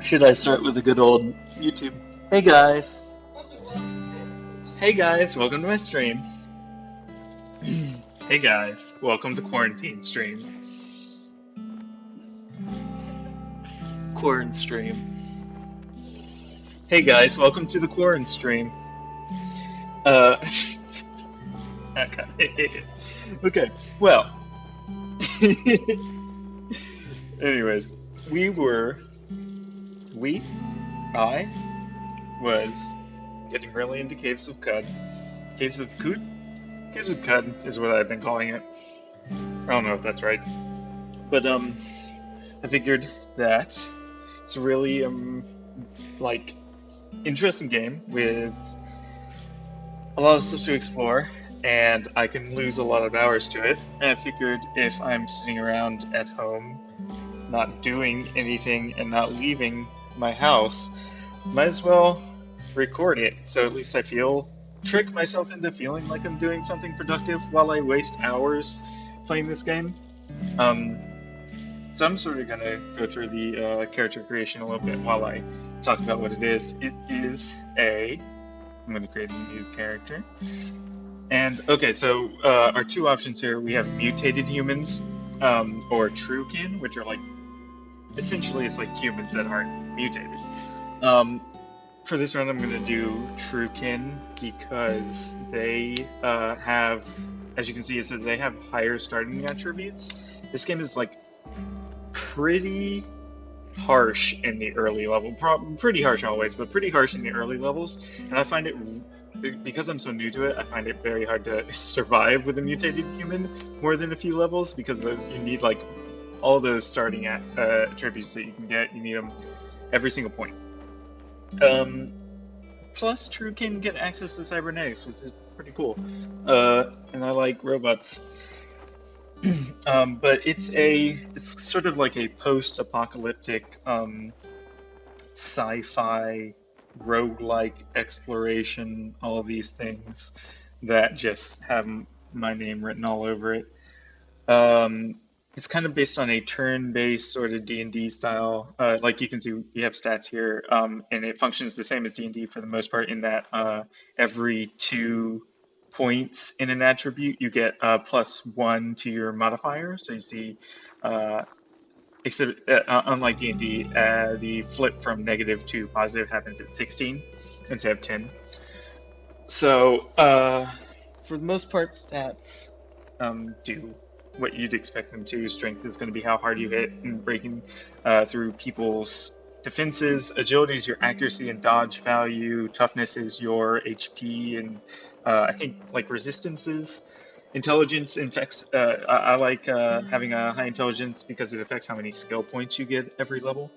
Should I start with a good old YouTube? Hey guys! Hey guys, welcome to my stream. Hey guys, welcome to Quarantine stream. Quarantine stream. Hey guys, welcome to the Quarantine stream. Uh, okay, well. Anyways, we, I, was getting really into Caves of Cud. Caves of Cud? Caves of Cud is what I've been calling it. I don't know if that's right. But, I figured that it's a really, like, interesting game with a lot of stuff to explore, and I can lose a lot of hours to it. And I figured if I'm sitting around at home, not doing anything and not leaving my house, might as well record it, so at least I trick myself into feeling like I'm doing something productive while I waste hours playing this game. So I'm sort of gonna go through the character creation a little bit while I talk about what it is. It is I'm gonna create a new character. And okay, so our two options here, we have mutated humans, or truekin, which are like, essentially it's like humans that aren't mutated. For this round, I'm going to do Truekin because they have, as you can see, it says they have higher starting attributes. This game is like pretty harsh in the early level, pretty harsh always, but pretty harsh in the early levels. And I find it, because I'm so new to it, I find it very hard to survive with a mutated human more than a few levels because you need like all those starting attributes that you can get. You need them every single point. Plus, True can get access to cybernetics, which is pretty cool. And I like robots. But it's sort of like a post-apocalyptic sci-fi roguelike exploration, all of these things that just have my name written all over it. It's kind of based on a turn-based sort of D&D style. Like you can see, we have stats here, and it functions the same as D&D for the most part in that every 2 points in an attribute, you get +1 to your modifier. So you see, except unlike D&D, the flip from negative to positive happens at 16 instead of 10. So for the most part, stats do what you'd expect them to. Strength is going to be how hard you hit and breaking through people's defenses. Agility is your accuracy and dodge value. Toughness is your HP and I think like resistances. Intelligence affects. I like having a high intelligence because it affects how many skill points you get every level.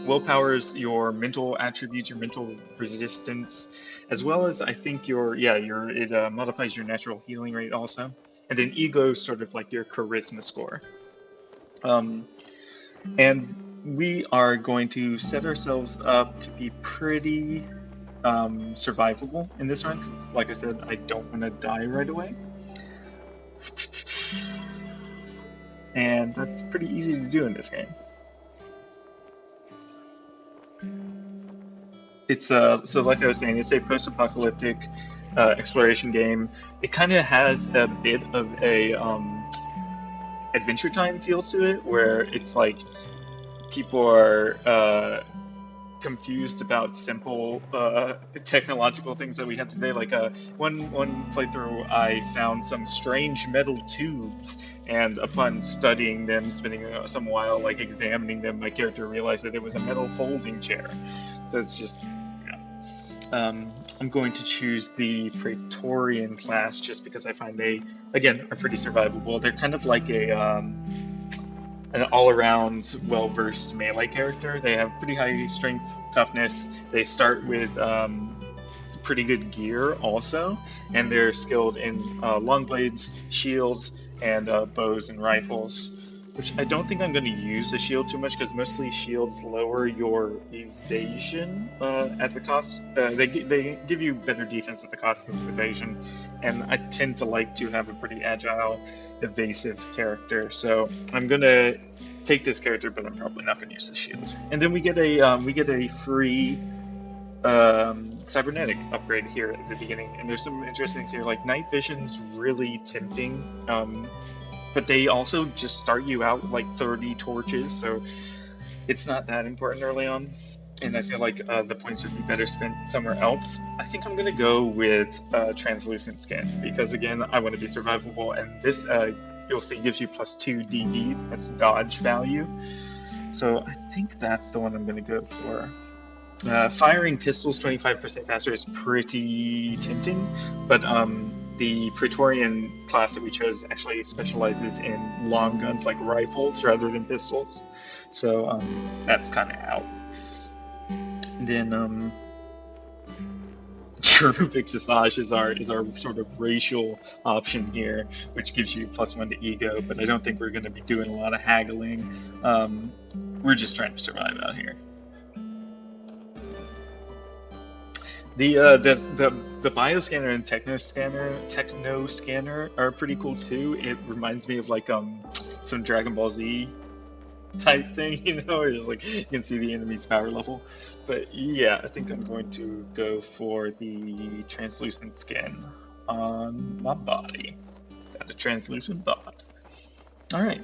Willpower is your mental attributes, your mental resistance, as well as I think it modifies your natural healing rate also. And then ego is sort of like your charisma score. And we are going to set ourselves up to be pretty survivable in this run, because like I said, I don't want to die right away. And that's pretty easy to do in this game. It's so like I was saying, it's a post-apocalyptic exploration game. It kind of has a bit of a Adventure Time feel to it, where it's like people are confused about simple technological things that we have today. Like one playthrough, I found some strange metal tubes, and upon studying them, spending some while like examining them, my character realized that it was a metal folding chair. So it's just, I'm going to choose the Praetorian class just because I find they, again, are pretty survivable. They're kind of like an all-around, well-versed melee character. They have pretty high strength, toughness. They start with pretty good gear also, and they're skilled in long blades, shields, and bows and rifles. Which I don't think I'm going to use a shield too much, because mostly shields lower your evasion at the cost. They give you better defense at the cost of evasion, and I tend to like to have a pretty agile, evasive character. So I'm gonna take this character, but I'm probably not gonna use the shield. And then we get a free cybernetic upgrade here at the beginning, and there's some interesting things here. Like night vision's really tempting, but they also just start you out with like 30 torches, so it's not that important early on. And I feel like the points would be better spent somewhere else. I think I'm gonna go with translucent skin because again, I want to be survivable, and this you'll see gives you +2 DD. That's dodge value. So I think that's the one I'm gonna go for. Firing pistols 25% faster is pretty tempting, but the Praetorian class that we chose actually specializes in long guns like rifles rather than pistols, so that's kind of out. Then cherubic dressage is our sort of racial option here, which gives you +1 to ego, but I don't think we're going to be doing a lot of haggling. We're just trying to survive out here. The bioscanner and techno scanner are pretty cool too. It reminds me of like some Dragon Ball Z type thing, you know, where it's like you can see the enemy's power level. But yeah, I think I'm going to go for the translucent skin on my body. Got a translucent bod. All right,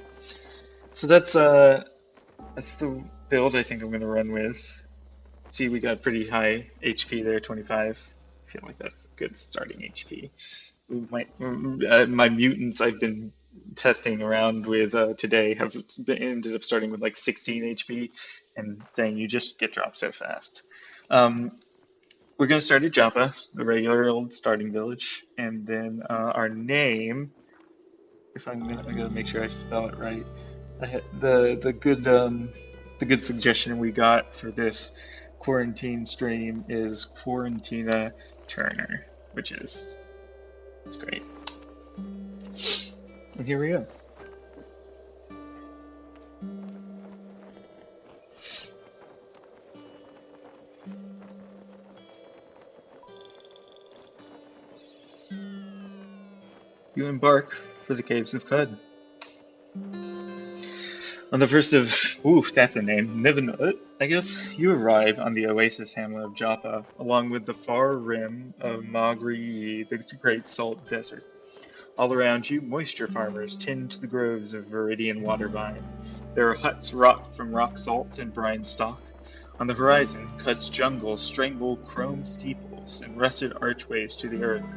so that's the build I think I'm gonna run with. See, we got pretty high HP there, 25. I feel like that's good starting HP. My mutants I've been testing around with today have ended up starting with like 16 HP, and dang, you just get dropped so fast. Um, we're going to start at Joppa, the regular old starting village, and then our name, if I'm gonna make sure I spell it right. The good suggestion we got for this quarantine stream is Quarantina Turner, which is it's great. And here we go. You embark for the caves of Cud. On the first of, ooh, that's a name, Nivenut, I guess, you arrive on the oasis hamlet of Joppa, along with the far rim of Magri, the great salt desert. All around you, moisture farmers tend to the groves of Viridian water vine. There are huts wrought from rock salt and brine stock. On the horizon, Cud's jungle strangle chrome steeples and rusted archways to the earth.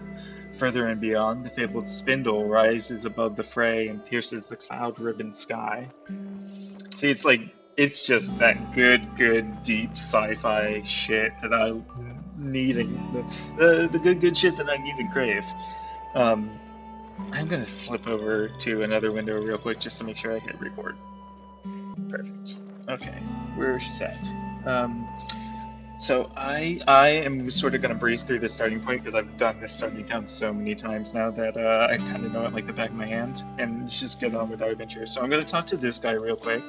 Further and beyond, the fabled spindle rises above the fray and pierces the cloud-ribboned sky. See, it's just that good, deep sci-fi shit that I need, the good shit that I need and crave. I'm gonna flip over to another window real quick just to make sure I hit record. Perfect. Okay, where's she at? So I am sort of gonna breeze through this starting point because I've done this starting town so many times now that I kind of know it like the back of my hand, and just get on with our adventure. So I'm gonna talk to this guy real quick.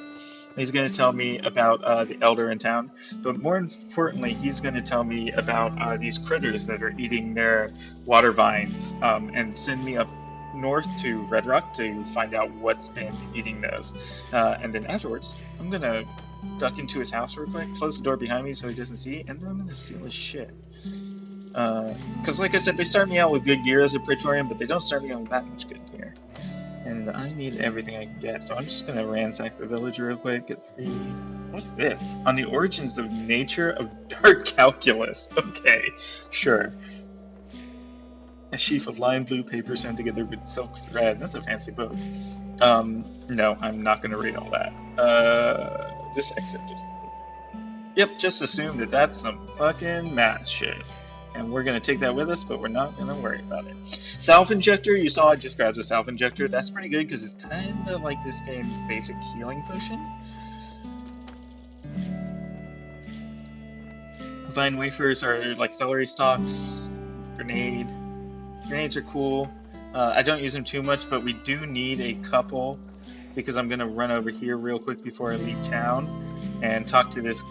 He's going to tell me about the elder in town, but more importantly, he's going to tell me about these critters that are eating their water vines, and send me up north to Red Rock to find out what's been eating those. And then afterwards, I'm going to duck into his house real quick, close the door behind me so he doesn't see, and then I'm going to steal his shit. Because like I said, they start me out with good gear as a Praetorian, but they don't start me out with that much good gear. And I need everything I can get, so I'm just gonna ransack the village real quick. Get the... What's this? On the origins of nature of dark calculus. Okay, sure. A sheaf of lime blue paper sewn together with silk thread. That's a fancy book. No, I'm not gonna read all that. This excerpt is... Yep, just assume that that's some fucking math shit. And we're going to take that with us, but we're not going to worry about it. Self Injector, you saw I just grabbed a Self Injector. That's pretty good because it's kind of like this game's basic healing potion. Vine wafers are like celery stalks. It's a grenade. Grenades are cool. I don't use them too much, but we do need a couple because I'm going to run over here real quick before I leave town and talk to this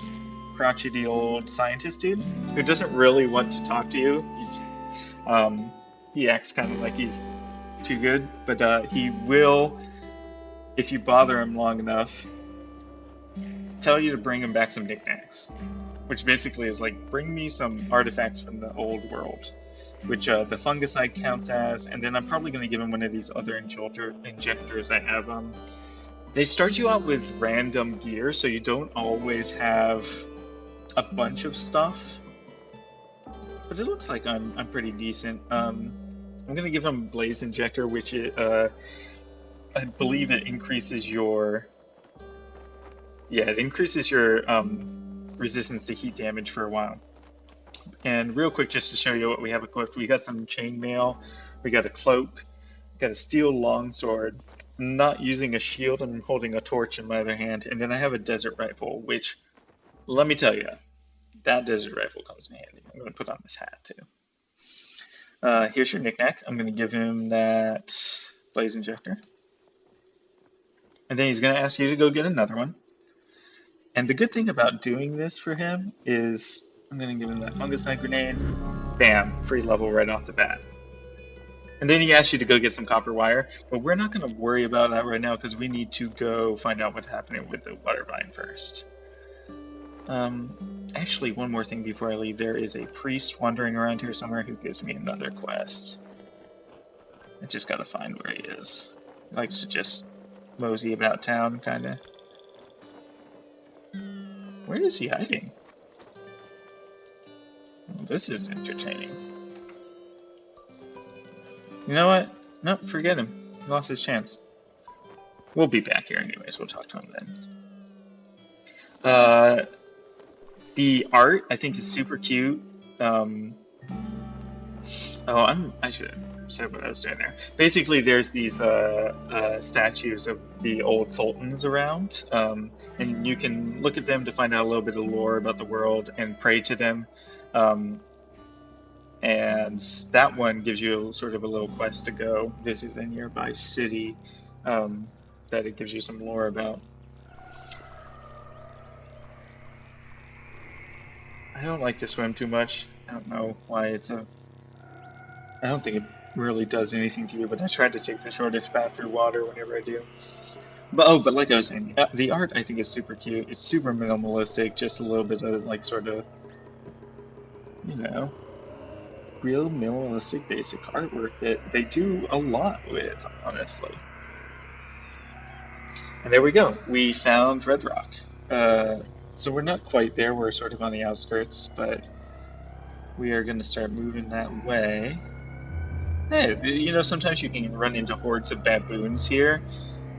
crotchety old scientist dude who doesn't really want to talk to you. he acts kind of like he's too good, but he will, if you bother him long enough, tell you to bring him back some knickknacks, which basically is like bring me some artifacts from the old world, which the fungicide counts as, and then I'm probably going to give him one of these other injectors I have. They start you out with random gear, so you don't always have a bunch of stuff. But it looks like I'm pretty decent. I'm gonna give him Blaze Injector, which I believe it increases your it increases your resistance to heat damage for a while. And real quick, just to show you what we have equipped, we got some chainmail, we got a cloak, got a steel longsword. I'm not using a shield, I'm holding a torch in my other hand, and then I have a desert rifle, which let me tell you, that desert rifle comes in handy. I'm gonna put on this hat too. Here's your knickknack. I'm gonna give him that blaze injector, and then he's gonna ask you to go get another one. And the good thing about doing this for him is I'm going to give him that fungicide grenade. Bam, free level right off the bat. And then he asks you to go get some copper wire, but we're not going to worry about that right now because we need to go find out what's happening with the water vine first. Actually, one more thing before I leave. There is a priest wandering around here somewhere who gives me another quest. I just got to find where he is. He likes to just mosey about town, kind of. Where is he hiding? Well, this is entertaining. You know what? Nope, forget him. He lost his chance. We'll be back here anyways. We'll talk to him then. The art, I think, is super cute. I should have said what I was doing there. Basically, there's these statues of the old sultans around, and you can look at them to find out a little bit of lore about the world and pray to them. And that one gives you sort of a little quest to go visit a nearby city that it gives you some lore about. I don't like to swim too much. I don't know why I don't think it really does anything to you, but I try to take the shortest path through water whenever I do. But like I was saying, the art I think is super cute. It's super minimalistic, just a little bit of like sort of, you know, real minimalistic basic artwork that they do a lot with, honestly. And there we go. We found Red Rock. So we're not quite there. We're sort of on the outskirts, but we are going to start moving that way. Hey, you know, sometimes you can run into hordes of baboons here,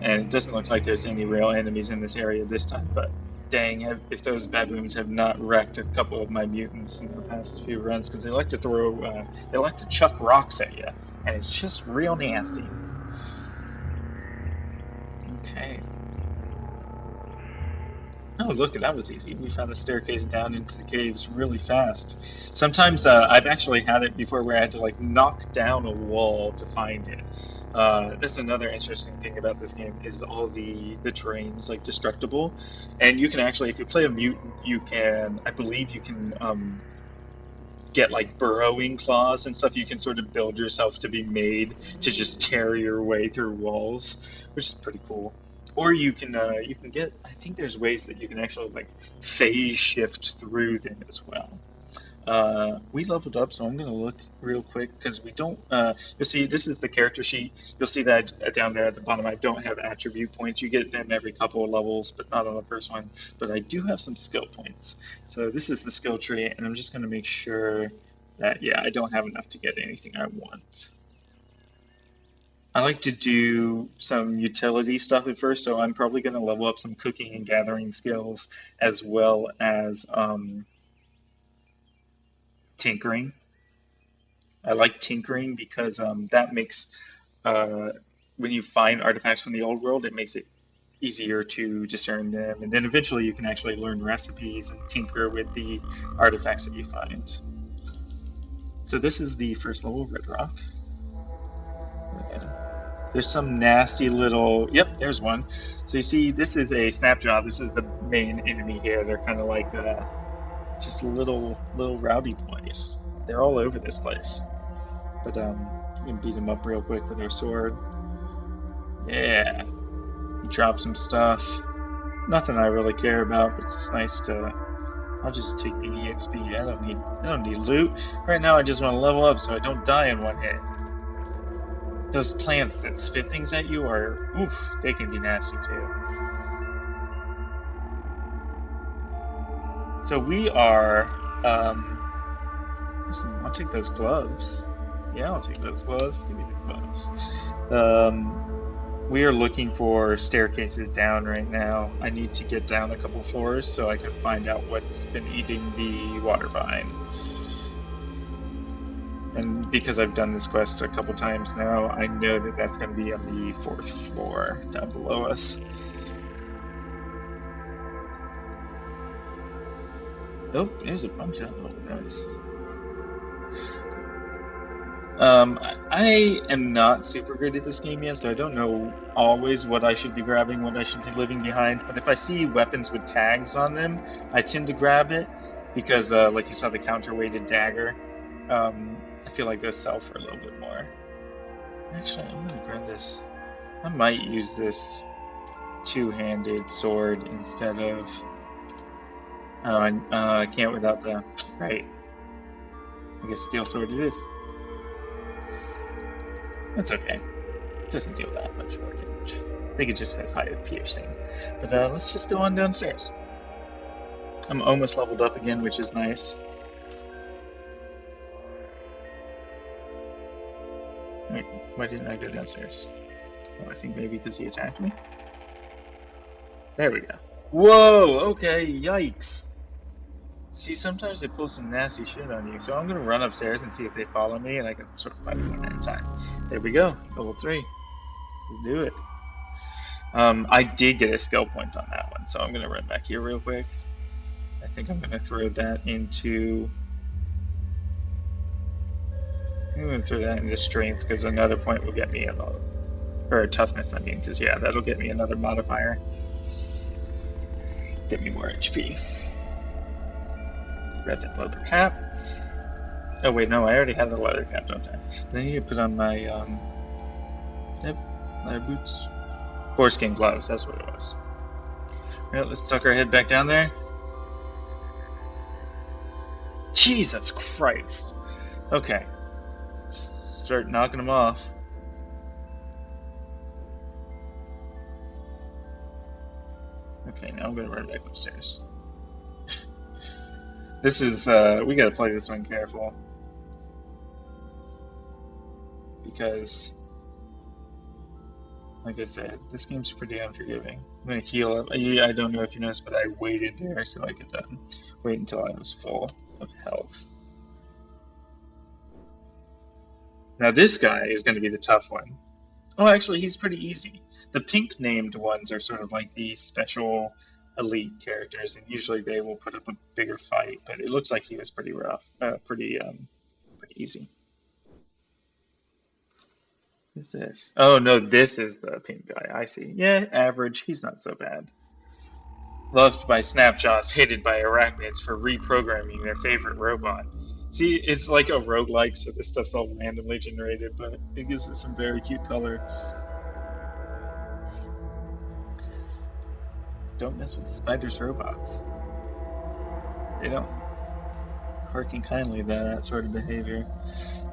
and it doesn't look like there's any real enemies in this area this time, but dang, if those baboons have not wrecked a couple of my mutants in the past few runs, because they like to they like to chuck rocks at you, and it's just real nasty. Okay. Oh, look, that was easy. We found a staircase down into the caves really fast. Sometimes I've actually had it before where I had to like knock down a wall to find it. That's another interesting thing about this game is all the terrain's like destructible, and you can actually, if you play a mutant, you can, I believe, you can get like burrowing claws and stuff. You can sort of build yourself to be made to just tear your way through walls, which is pretty cool. Or you can get, I think there's ways that you can actually like phase shift through them as well. We leveled up, so I'm gonna look real quick because we don't. You'll see this is the character sheet. You'll see that down there at the bottom. I don't have attribute points. You get them every couple of levels, but not on the first one. But I do have some skill points. So this is the skill tree, and I'm just gonna make sure that I don't have enough to get anything I want. I like to do some utility stuff at first, so I'm probably going to level up some cooking and gathering skills as well as tinkering. I like tinkering because that makes, when you find artifacts from the old world, it makes it easier to discern them. And then eventually you can actually learn recipes and tinker with the artifacts that you find. So this is the first level of Red Rock. There's some nasty little, yep, there's one. So you see, this is a Snapjaw. This is the main enemy here. They're kind of like just little rowdy boys. They're all over this place. But We can beat him up real quick with our sword. Yeah. Drop some stuff. Nothing I really care about, but it's nice to. I'll just take the EXP. I don't need loot. Right now I just want to level up so I don't die in one hit. Those plants that spit things at you are, oof, they can be nasty too. So we are, listen, I'll take those gloves. Yeah, I'll take those gloves. Give me the gloves. We are looking for staircases down right now. I need to get down a couple floors so I can find out what's been eating the water vine. And because I've done this quest a couple times now, I know that that's going to be on the 4th floor down below us. Oh, there's a bunch of them. Nice. I am not super good at this game yet, so I don't know always what I should be grabbing, what I should be leaving behind. But if I see weapons with tags on them, I tend to grab it because, like you saw the counterweighted dagger, I feel like those sell for a little bit more. Actually, I'm gonna grab this. I might use this two-handed sword instead of. Oh, I can't without the. Right. I guess steel sword it is. That's okay. It doesn't deal that much more damage. I think it just has higher piercing. But let's just go on downstairs. I'm almost leveled up again, which is nice. Wait, why didn't I go downstairs? Oh, I think maybe because he attacked me? There we go. Whoa, okay, yikes. See, sometimes they pull some nasty shit on you, so I'm gonna run upstairs and see if they follow me, and I can sort of fight them one at a time. There we go, level 3. Let's do it. I did get a skill point on that one, so I'm gonna run back here real quick. I think I'm gonna throw that into. I'm gonna throw that into strength because another point will get me a or toughness. I mean, because yeah, that'll get me another modifier. Get me more HP. Grab that leather cap. Oh wait, no, I already have the leather cap, don't I? Then I need to put on my yep, leather boots. Foreskin gloves, that's what it was. Alright, let's tuck our head back down there. Jesus Christ! Okay. Just start knocking them off. Okay, now I'm gonna run back upstairs. This is, we gotta play this one careful. Because, like I said, this game's pretty unforgiving. I'm gonna heal up. I don't know if you noticed, but I waited there so I could wait until I was full of health. Now this guy is gonna be the tough one. Oh, actually, he's pretty easy. The pink named ones are sort of like the special elite characters, and usually they will put up a bigger fight. But it looks like he was pretty rough, pretty easy. Who's this? Oh no, this is the pink guy. I see. Yeah, average. He's not so bad. Loved by Snapjaws, hated by arachnids for reprogramming their favorite robot. See, it's like a roguelike, so this stuff's all randomly generated, but it gives it some very cute color. Don't mess with spiders' robots. They don't hearken kindly to that sort of behavior.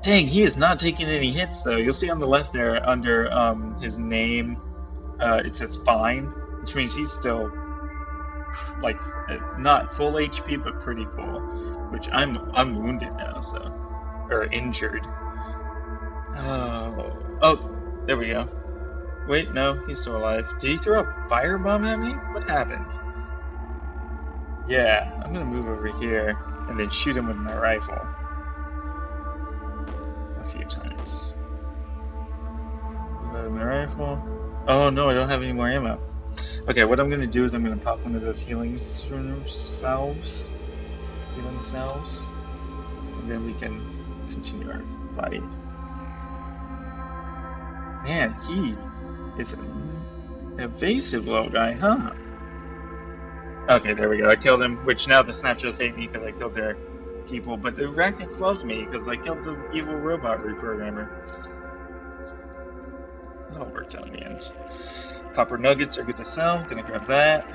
Dang, he is not taking any hits though. You'll see on the left there under his name, it says fine, which means he's still like not full HP but pretty full. Which I'm wounded now, so or injured. Oh, there we go. Wait, no, he's still alive. Did he throw a firebomb at me? What happened? Yeah, I'm gonna move over here and then shoot him with my rifle. A few times. Reload my rifle. Oh no, I don't have any more ammo. Okay, what I'm gonna do is I'm gonna pop one of those healing salves. And then we can continue our fight. Man, he is an evasive little guy, huh? Okay, there we go. I killed him, which now the Snapshots hate me because I killed their people, but the Arachnids loved me because I killed the evil robot reprogrammer. It all worked out in the end. Copper nuggets are good to sell. Gonna grab that.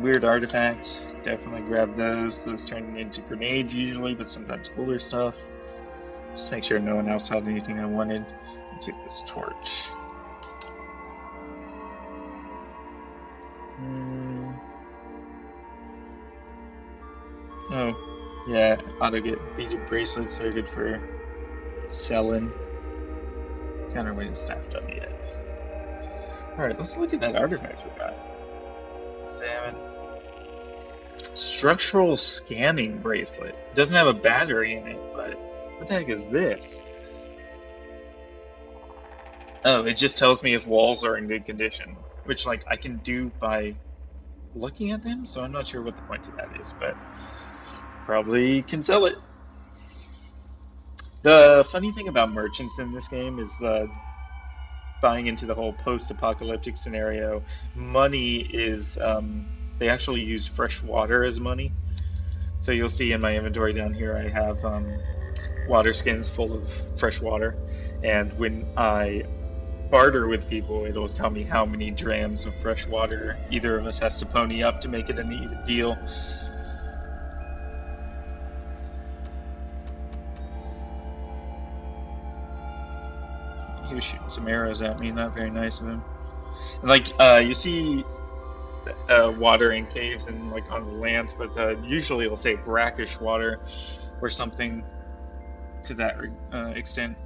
Weird artifacts. Definitely grab those. Those turn into grenades usually, but sometimes cooler stuff. Just make sure no one else had anything I wanted. I'll take this torch. Mm, oh, yeah, auto get beaded bracelets. They're good for selling. Counterweight staffed up yet. Alright, let's look at that artifact we got. Examine. Structural scanning bracelet. It doesn't have a battery in it, but what the heck is this? Oh, it just tells me if walls are in good condition, which like I can do by looking at them, so I'm not sure what the point of that is, but probably can sell it. The funny thing about merchants in this game is buying into the whole post-apocalyptic scenario. Money is they actually use fresh water as money. So you'll see in my inventory down here, I have water skins full of fresh water, and when I barter with people, it'll tell me how many drams of fresh water either of us has to pony up to make it an even deal. He was shooting some arrows at me, not very nice of him. And like you see water in caves and like on the land, but usually it'll say brackish water or something to that extent.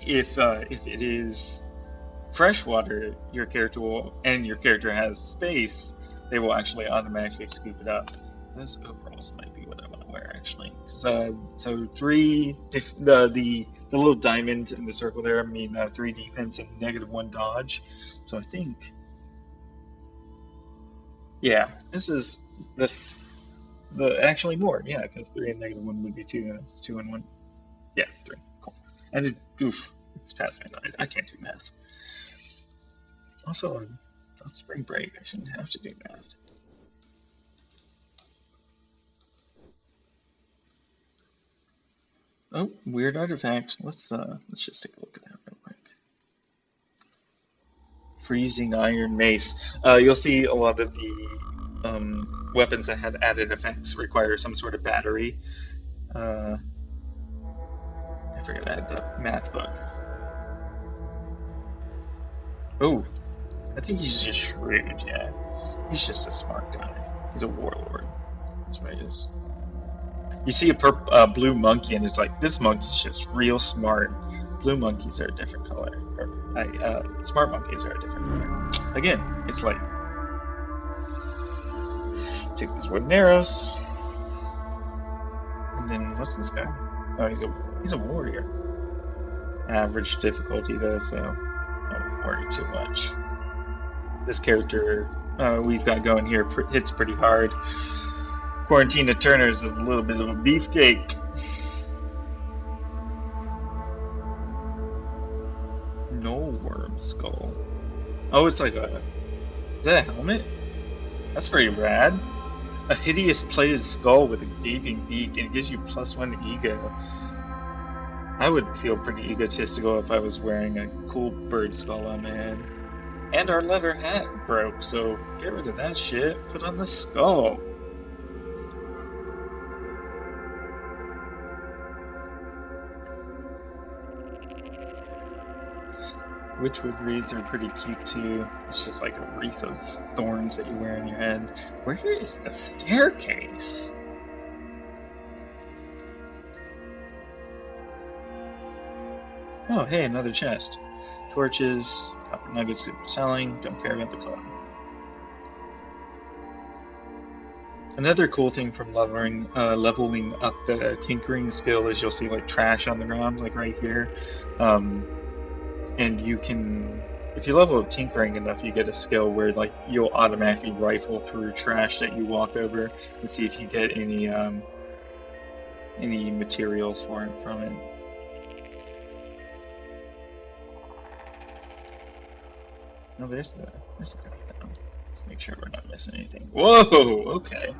If it is freshwater, your character will, and your character has space, they will actually automatically scoop it up. Those overalls might be what I want to wear actually. So the little diamond in the circle there mean 3 defense and -1 dodge. So I think yeah, this is the actually more yeah because 3 and -1 would be 2 and it's 2 and 1. Yeah, 3. Cool. And oof, it's past midnight. I can't do math. Also, on spring break, I shouldn't have to do math. Oh, weird artifacts. Let's just take a look at that real quick. Freezing iron mace. You'll see a lot of the weapons that had added effects require some sort of battery. Uh, I forget I had the math book. Oh, I think he's just shrewd. Yeah, he's just a smart guy. He's a warlord. That's what he is. You see a blue monkey, and it's like this monkey's just real smart. Blue monkeys are a different color. Smart monkeys are a different color. Again, it's like take these wooden arrows, and then what's this guy? Oh, he's a warrior. Average difficulty though, so I don't worry too much. This character we've got going here hits pretty hard. Quarantina Turner's is a little bit of a beefcake. No worm skull. Oh, it's like a. Is that a helmet? That's pretty rad. A hideous plated skull with a gaping beak, and it gives you +1 ego. I would feel pretty egotistical if I was wearing a cool bird skull on my head. And our leather hat broke, so get rid of that shit. Put on the skull. Witchwood wreaths are pretty cute too. It's just like a wreath of thorns that you wear on your head. Where is the staircase? Oh, hey, another chest. Torches, copper nuggets good for selling. Don't care about the color. Another cool thing from leveling up the tinkering skill is you'll see like trash on the ground, like right here. And you can, if you level up tinkering enough, you get a skill where like you'll automatically rifle through trash that you walk over and see if you get any materials for it from it. Oh, there's the countdown. Let's make sure we're not missing anything. Whoa, okay.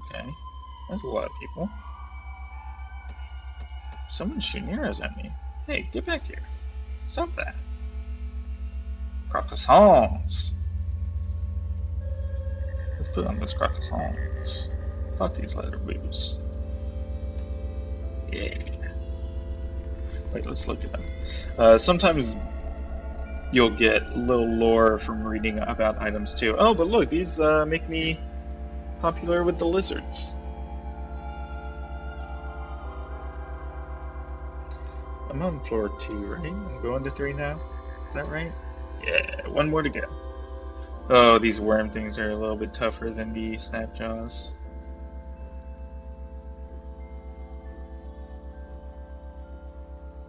Okay. There's a lot of people. Someone's shooting arrows at me. Hey, get back here. Stop that. Croissants. Let's put on those croissants. Fuck these leather boots. Yeah. Wait, let's look at them. Sometimes you'll get a little lore from reading about items too. Oh, but look, these make me popular with the lizards. I'm on floor 2, right? I'm going to 3 now. Is that right? Yeah, one more to go. Oh, these worm things are a little bit tougher than the snapjaws.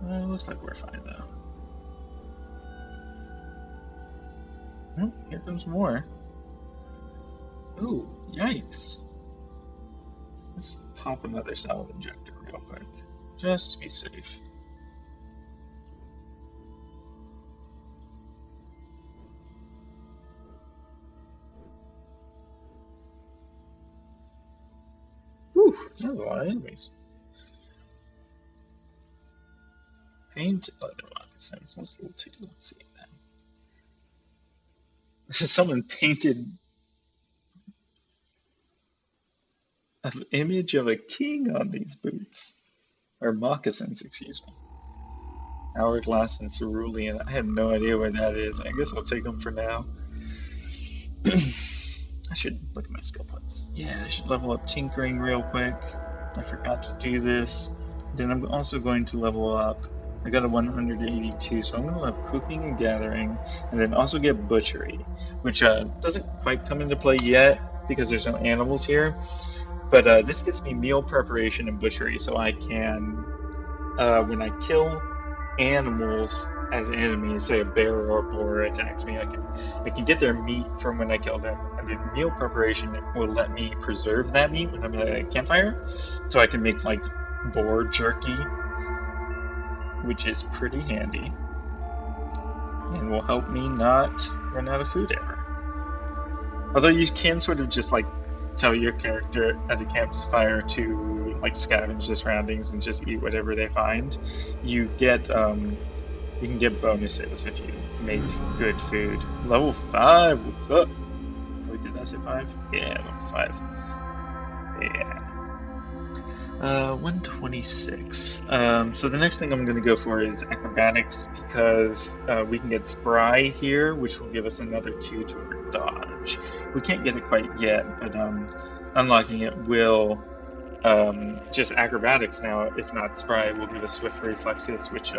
Looks like we're fine though. Oh, here comes more. Ooh, yikes. Let's pop another salve injector real quick, just to be safe. Whew, that was a lot of enemies. Paint leather moccasins. Let's take a look see that. Someone painted an image of a king on these boots. Or moccasins, excuse me. Hourglass and cerulean. I have no idea where that is. I guess I'll take them for now. I should look at my skill points. Yeah, I should level up tinkering real quick. I forgot to do this. Then I'm also going to level up. I got a 182, so I'm going to level cooking and gathering, and then also get butchery, which doesn't quite come into play yet because there's no animals here. But this gives me meal preparation and butchery, so I can, when I kill animals as enemies, say a bear or a boar attacks me, I can get their meat from when I kill them, and then meal preparation will let me preserve that meat when I'm at a campfire, so I can make like boar jerky, which is pretty handy, and will help me not run out of food ever. Although you can sort of just like tell your character at a campfire to like scavenge the surroundings and just eat whatever they find, you can get bonuses if you make good food. Level 5, what's up? Wait, did I say 5? Yeah, level 5. Yeah. 126. So the next thing I'm going to go for is acrobatics because we can get spry here, which will give us another 2 to our dodge. We can't get it quite yet, but unlocking it will just acrobatics now, if not spry, will give us swift reflexes, which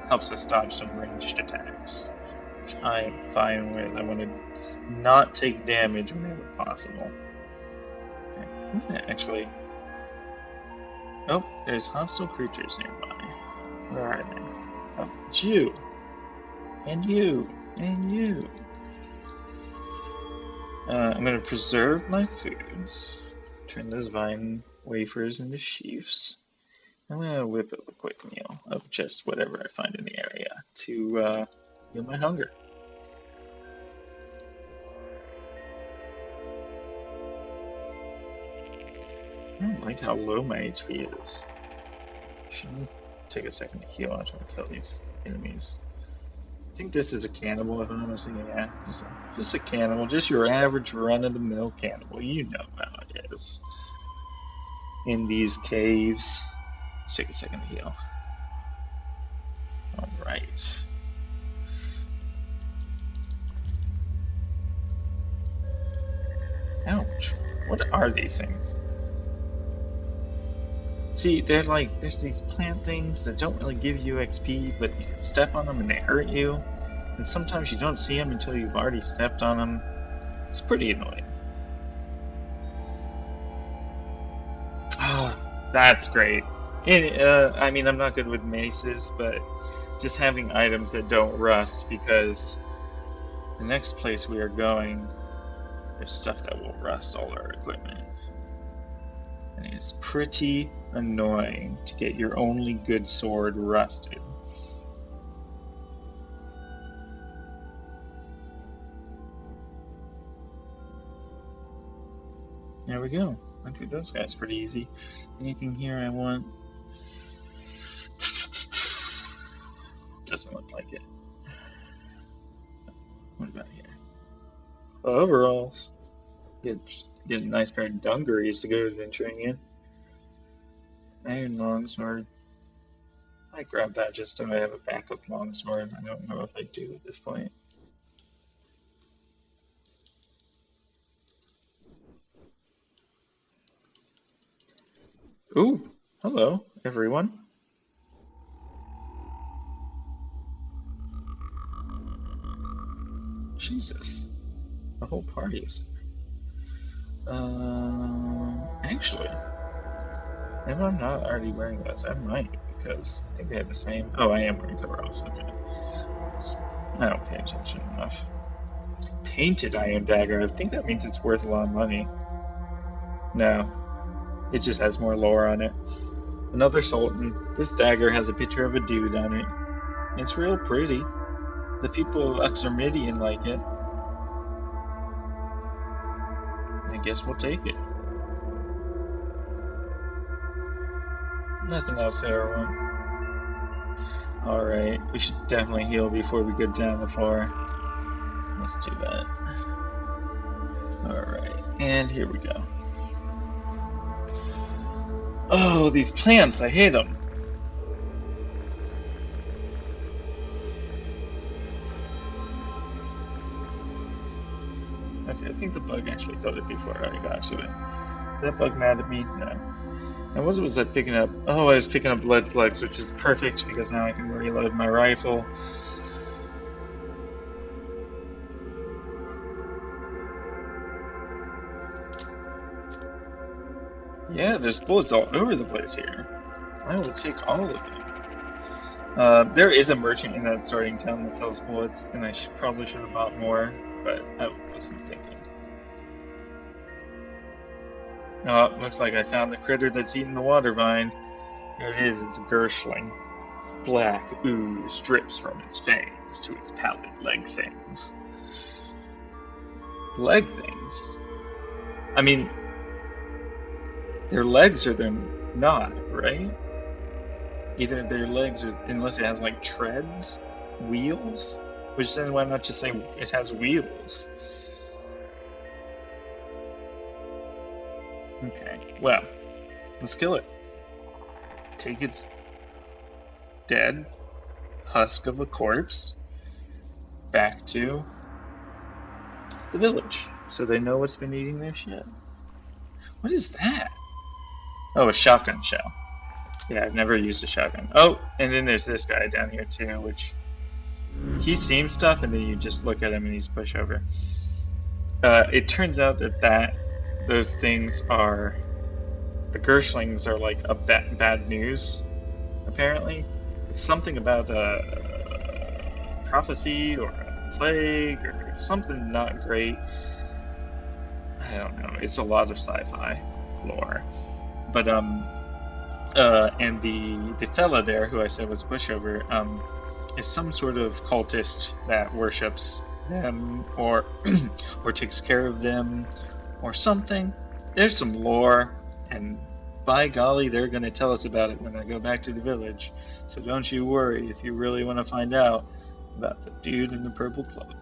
helps us dodge some ranged attacks, which I am fine with. I want to not take damage whenever possible. Okay. Actually, oh, there's hostile creatures nearby. Where are they? Oh, it's you, and you, and you. I'm going to preserve my foods. Turn those vine wafers into sheaves. I'm going to whip up a quick meal of just whatever I find in the area to heal my hunger. I don't like how low my HP is. Shouldn't take a second to heal after I kill these enemies. I think this is a cannibal, if I'm not mistaken. Yeah, just a cannibal, just your average run-of-the-mill cannibal. You know how it is in these caves. Let's take a second to heal. All right. Ouch! What are these things? See, there's these plant things that don't really give you XP, but you can step on them and they hurt you. And sometimes you don't see them until you've already stepped on them. It's pretty annoying. Oh, that's great. I mean, I'm not good with maces, but just having items that don't rust, because the next place we are going, there's stuff that will rust all our equipment. And it's pretty annoying to get your only good sword rusted. There we go. I think those guys pretty easy. Anything here I want? Doesn't look like it. What about here? Overalls. Get a nice pair of dungarees to go adventuring in. Iron longsword. I grab that just so I have a backup longsword. I don't know if I do at this point. Ooh, hello, everyone. Jesus, the whole party is. Actually, if I'm not already wearing those, I might because I think they have the same. Oh, I am wearing coveralls. Okay, I don't pay attention enough. Painted iron dagger. I think that means it's worth a lot of money. No, it just has more lore on it. Another sultan. This dagger has a picture of a dude on it. It's real pretty. The people of Uxormidian like it. I guess we'll take it. Nothing else there, one. Alright, we should definitely heal before we go down the floor. Let's do that. Alright, and here we go. Oh, these plants, I hate them. Okay, I think the bug actually killed it before I got to it. Is that bug mad at me? No. And what was I picking up? Oh, I was picking up lead slugs, which is perfect because now I can reload my rifle. Yeah, there's bullets all over the place here. I will take all of them. There is a merchant in that starting town that sells bullets, and I probably should have bought more, but I wasn't thinking. Oh, looks like I found the critter that's eating the water vine. There it is, it's a Gershling. Black ooze drips from its fangs to its pallid leg things. Leg things? I mean, their legs or they're not, right? Either their legs or, unless it has like treads, wheels? Which then why not just say it has wheels? Okay, well, let's kill it. Take its dead husk of a corpse back to the village so they know what's been eating their shit. What is that? Oh, a shotgun shell. Yeah, I've never used a shotgun. Oh, and then there's this guy down here too, which he seems tough, and then you just look at him and he's pushover. It turns out that those things are the Gershlings are like a bad news. Apparently, it's something about a prophecy or a plague or something not great. I don't know. It's a lot of sci-fi lore, but and the fella there who I said was a pushover, is some sort of cultist that worships them or or takes care of them or something. There's some lore, and by golly, they're going to tell us about it when I go back to the village. So don't you worry if you really want to find out about the dude in the purple cloak.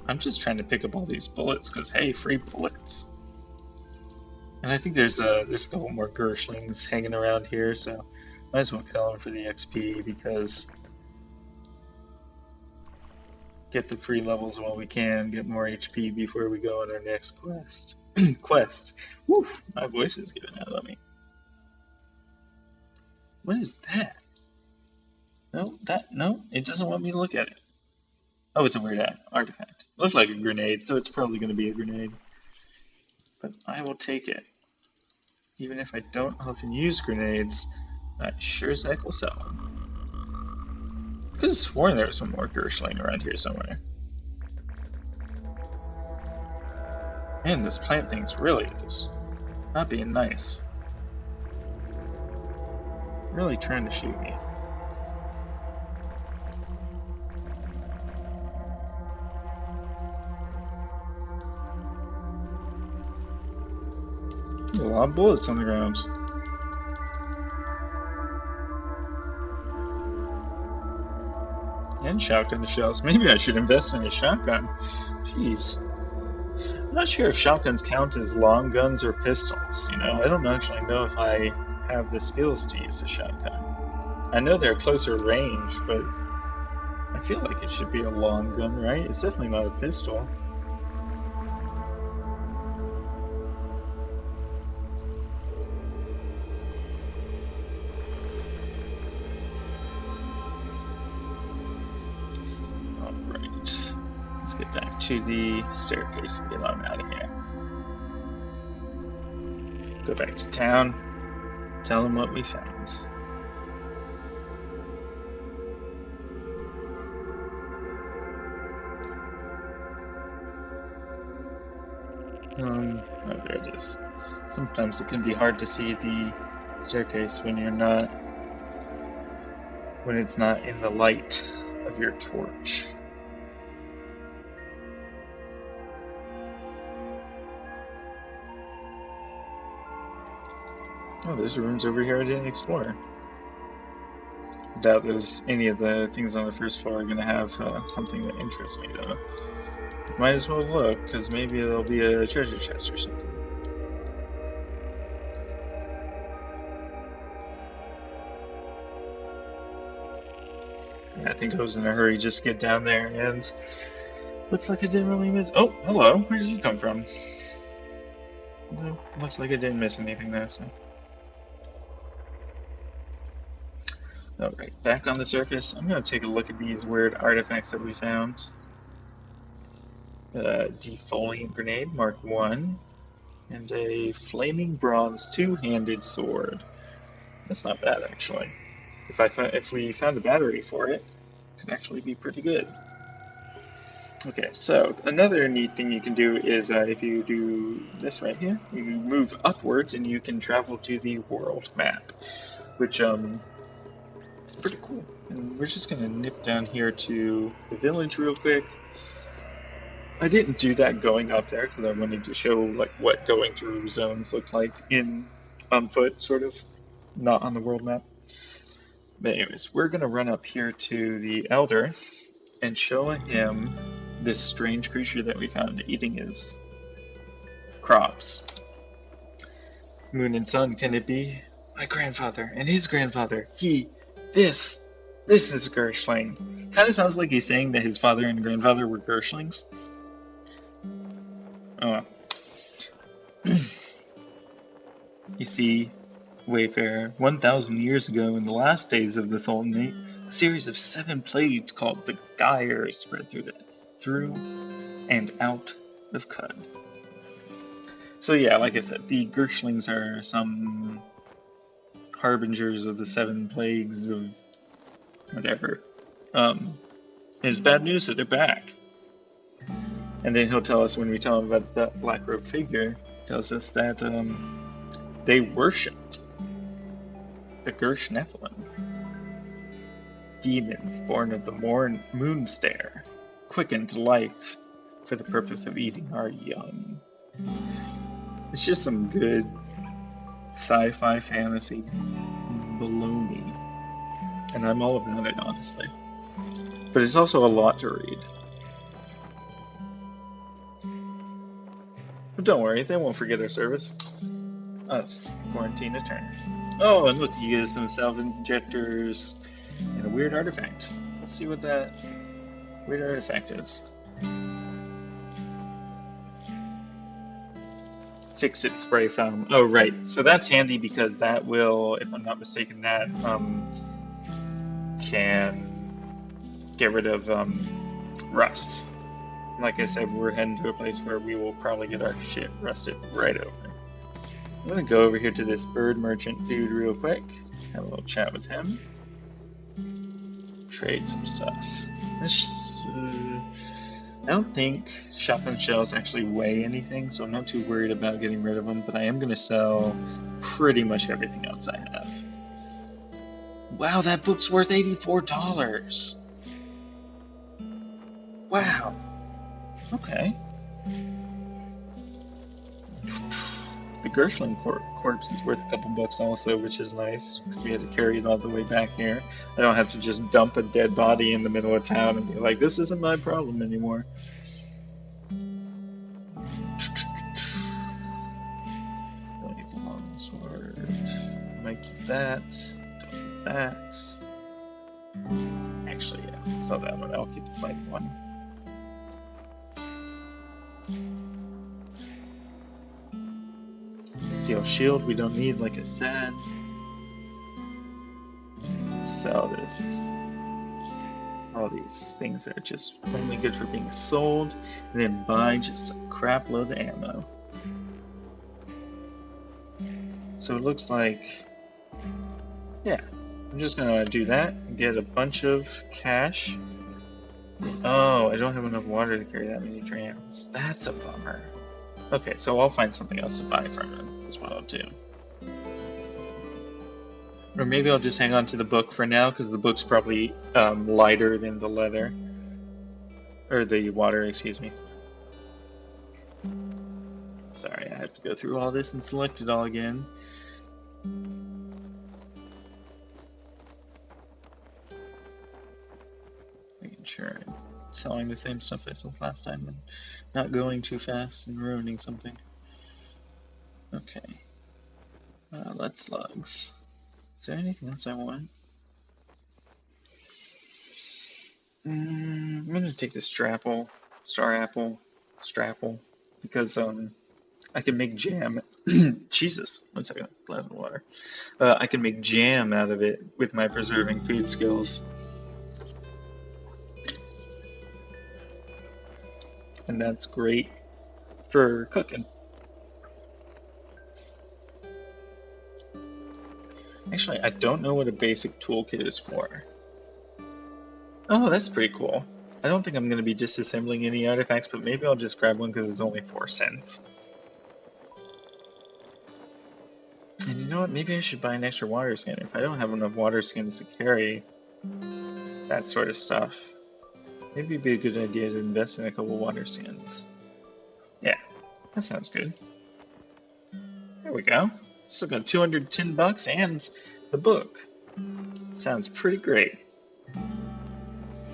I'm just trying to pick up all these bullets because hey, free bullets. And I think there's a couple more Gershlings hanging around here, so might as well kill them for the XP because get the free levels while we can, get more HP before we go on our next quest. Quest. Woof, my voice is giving out on me. What is that? No, it doesn't want me to look at it. Oh, it's a weird artifact. Looks like a grenade, so it's probably going to be a grenade. But I will take it. Even if I don't often use grenades, I sure as heck will sell them. I could have sworn there was some more Gershling around here somewhere. Man, this plant thing's really just not being nice. Really trying to shoot me. lot of bullets on the ground. And shotgun shells. Maybe I should invest in a shotgun. Jeez. I'm not sure if shotguns count as long guns or pistols. You know, I don't actually know if I have the skills to use a shotgun. I know they're closer range, but I feel like it should be a long gun, right? It's definitely not a pistol. Alright. Let's get back to the staircase and get on out of here. Go back to town. Tell them what we found. Oh, there it is. Sometimes it can be hard to see the staircase when it's not in the light of your torch. Oh, there's rooms over here I didn't explore. I doubt there's any of the things on the first floor are going to have something that interests me, though. Might as well look, because maybe there'll be a treasure chest or something. Yeah, I think I was in a hurry just to get down there, and looks like I didn't really miss. Oh, hello. Where did you come from? Well, looks like I didn't miss anything there, so. Alright, back on the surface. I'm going to take a look at these weird artifacts that we found. Defoliant grenade, Mark 1, and a flaming bronze two-handed sword. That's not bad, actually. If we found a battery for it, it could actually be pretty good. Okay, so another neat thing you can do is if you do this right here, you move upwards and you can travel to the world map, which is pretty cool. And we're just gonna nip down here to the village real quick. I didn't do that going up there because I wanted to show like what going through zones looked like on foot, sort of, not on the world map. But anyways, we're gonna run up here to the Elder and show him this strange creature that we found eating his crops. Moon and Sun, can it be? My grandfather and his grandfather. This is Gershling. Kind of sounds like he's saying that his father and grandfather were Gershlings. Oh. You see, Wayfarer, 1,000 years ago, in the last days of the Sultanate, a series of 7 plagues called the Gyre spread through and out of Cud. So yeah, like I said, the Gershlings are some harbingers of the 7 plagues of whatever. It's bad news that they're back. And then he'll tell us, when we tell him about that black robe figure, tells us that they worshipped the Gersh Nephilim, demons born of the moon stare, quickened to life for the purpose of eating our young. It's just some good sci-fi fantasy baloney, and I'm all about it, honestly. But it's also a lot to read. But don't worry, they won't forget our service. Us, Quarantina Turners. Oh, and look, you get some salve injectors and a weird artifact. Let's see what that weird artifact is. Fix-It spray foam. Oh, right. So that's handy because that will, if I'm not mistaken, that can get rid of rust. Like I said, we're heading to a place where we will probably get our shit rusted right over. I'm gonna go over here to this bird merchant dude real quick, have a little chat with him, trade some stuff. I don't think shotgun shells actually weigh anything, so I'm not too worried about getting rid of them, but I am gonna sell pretty much everything else I have. Wow, that book's worth $84! Wow. Okay. The Gershwin corpse is worth a couple bucks also, which is nice because we had to carry it all the way back here. I don't have to just dump a dead body in the middle of town and be like, "This isn't my problem anymore." Don't need the long sword. Might keep that. Don't need that. Actually, yeah, sell that one. I'll keep the fighting one. Steel shield we don't need, like I said. Sell this. All these things are just only good for being sold, and then buy just a crap load of ammo. So it looks like, yeah, I'm just gonna do that and get a bunch of cash. Oh, I don't have enough water to carry that many drams. That's a bummer. Okay, so I'll find something else to buy from him, is what I'll do. Or maybe I'll just hang on to the book for now, because the book's probably lighter than the leather. Or the water, excuse me. Sorry, I have to go through all this and select it all again. Making sure I'm selling the same stuff I sold last time and not going too fast and ruining something. Okay. Let's slugs. Is there anything else I want? I'm gonna take the star strapple, because I can make jam. Jesus, 1 second, glass of water. I can make jam out of it with my preserving food skills, and that's great for cooking. Actually, I don't know what a basic toolkit is for. Oh, that's pretty cool. I don't think I'm going to be disassembling any artifacts, but maybe I'll just grab one because it's only 4 cents. And you know what? Maybe I should buy an extra water skin if I don't have enough water skins to carry that sort of stuff. Maybe it'd be a good idea to invest in a couple water skins. Yeah, that sounds good. There we go. Still got 210 bucks and the book. Sounds pretty great.